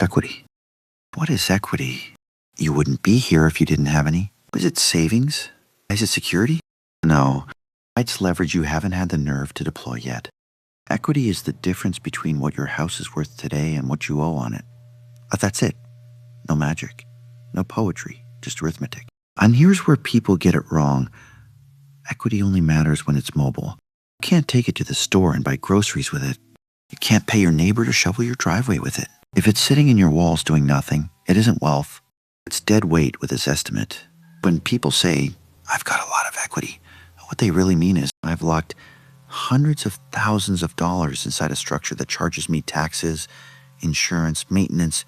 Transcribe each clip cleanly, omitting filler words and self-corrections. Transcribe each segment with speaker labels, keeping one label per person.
Speaker 1: Equity. What is equity? You wouldn't be here if you didn't have any. Is it savings? Is it security? No. It's leverage you haven't had the nerve to deploy yet. Equity is the difference between what your house is worth today and what you owe on it. But that's it. No magic. No poetry. Just arithmetic. And here's where people get it wrong. Equity only matters when it's mobile. You can't take it to the store and buy groceries with it. You can't pay your neighbor to shovel your driveway with it. If it's sitting in your walls doing nothing, it isn't wealth. It's dead weight with a Zestimate. When people say, I've got a lot of equity, what they really mean is, I've locked hundreds of thousands of dollars inside a structure that charges me taxes, insurance, maintenance,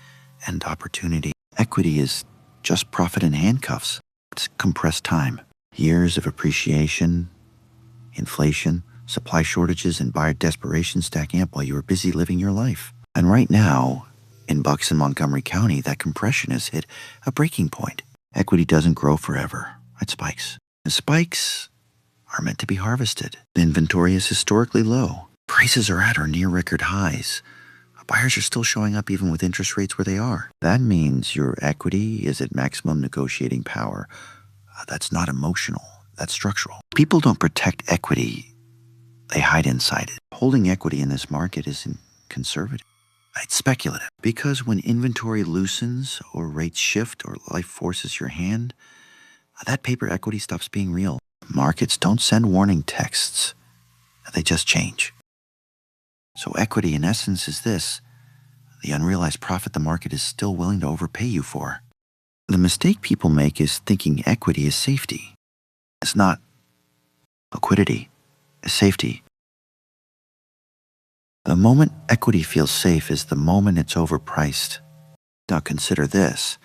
Speaker 1: and opportunity. Equity is just profit in handcuffs. It's compressed time. Years of appreciation, inflation, supply shortages, and buyer desperation stacking up while you were busy living your life. And right now, in Bucks and Montgomery County, that compression has hit a breaking point. Equity doesn't grow forever. It spikes. The spikes are meant to be harvested. The inventory is historically low. Prices are at or near record highs. Buyers are still showing up even with interest rates where they are. That means your equity is at maximum negotiating power. That's not emotional. That's structural. People don't protect equity. They hide inside it. Holding equity in this market isn't conservative. It's speculative. Because when inventory loosens or rates shift or life forces your hand, that paper equity stops being real. Markets don't send warning texts. They just change. So equity, in essence, is this: the unrealized profit the market is still willing to overpay you for. The mistake people make is thinking equity is safety. It's not. Liquidity is safety. The moment equity feels safe is the moment it's overpriced. Now consider this.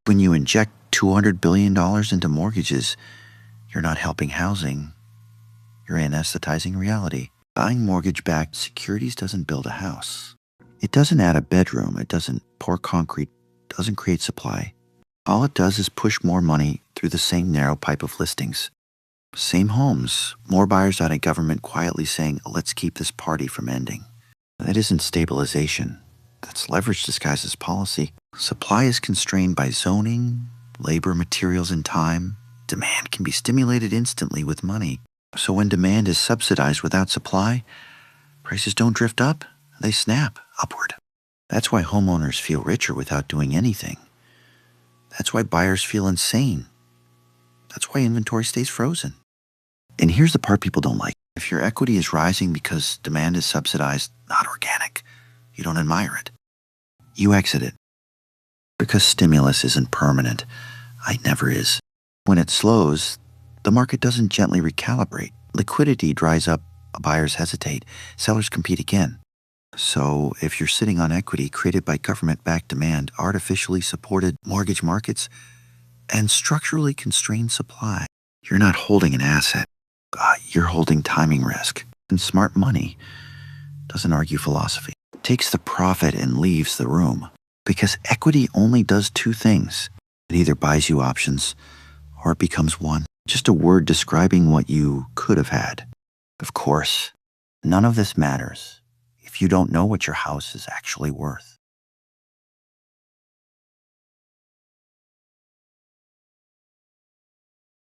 Speaker 1: When you inject $200 billion into mortgages, you're not helping housing. You're anesthetizing reality. Buying mortgage-backed securities doesn't build a house. It doesn't add a bedroom. It doesn't pour concrete. It doesn't create supply. All it does is push more money through the same narrow pipe of listings. Same homes, more buyers out of government quietly saying, let's keep this party from ending. That isn't stabilization. That's leverage disguised as policy. Supply is constrained by zoning, labor, materials, and time. Demand can be stimulated instantly with money. So when demand is subsidized without supply, prices don't drift up, they snap upward. That's why homeowners feel richer without doing anything. That's why buyers feel insane. That's why inventory stays frozen. And here's the part people don't like. If your equity is rising because demand is subsidized, not organic, you don't admire it. You exit it. Because stimulus isn't permanent. It never is. When it slows, the market doesn't gently recalibrate. Liquidity dries up, buyers hesitate, sellers compete again. So if you're sitting on equity created by government-backed demand, artificially supported mortgage markets, and structurally constrained supply, you're not holding an asset. You're holding timing risk. And smart money doesn't argue philosophy. It takes the profit and leaves the room. Because equity only does two things. It either buys you options or it becomes one. Just a word describing what you could have had. Of course, none of this matters if you don't know what your house is actually worth.